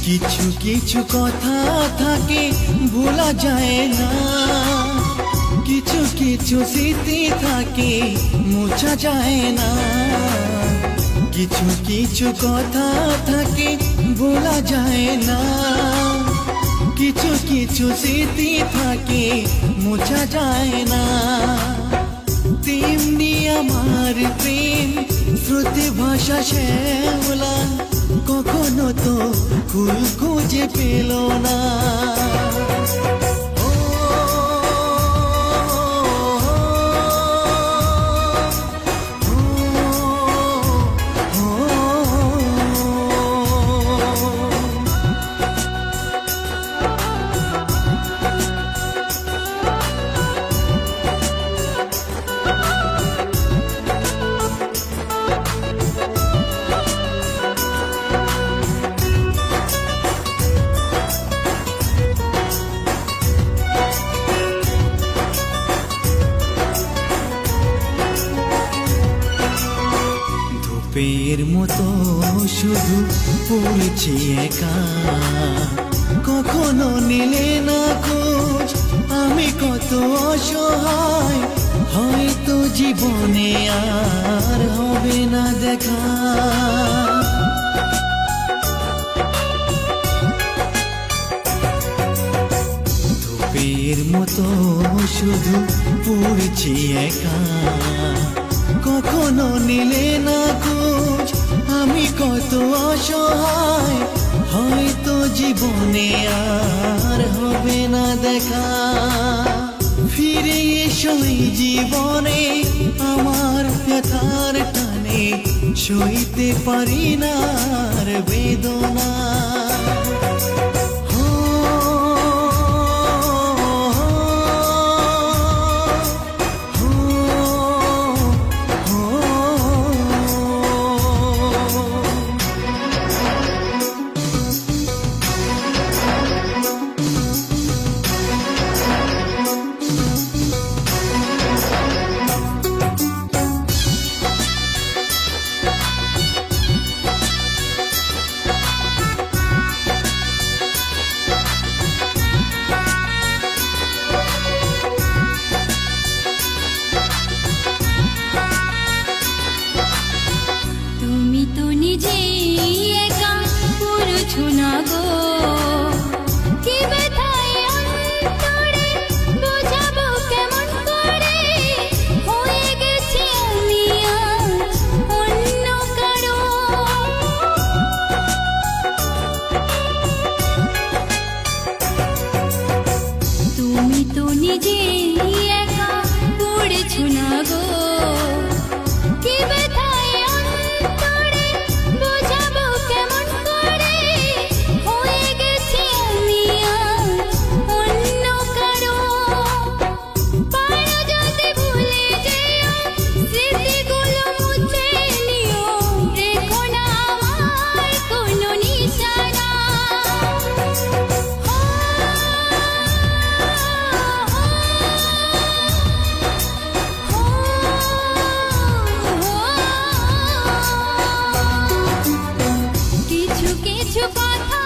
কিছু কিছু কথা থাকে ভোলা যায় না, কিছু কিছু স্মৃতি থাকে মোছা যায় না। কিছু কিছু কথা থাকে ভোলা যায় না, কিছু কিছু স্মৃতি থাকে মোছা যায় না। তেমনি আমার প্রেম শ্রুতি ভাষা শ্যাওলা কখনো তো ফুল খুঁজে পেল না। ধূপের মতো শুধু পড়েছি একা, কখনো নিলে না খোঁজ আমি কত অসহায়, হয়তো জীবনে আর হবে না দেখা। ধূপের মতো শুধু পড়েছি একা, কখনো নিলে না খোঁজ আমি কত অসহায়, হয়তো জীবনে আর হবে না দেখা। ফিরে এসো এই জীবনে আমার ব্যথার টানে, সইতে পারি না আর বেদনা। কিছু কথা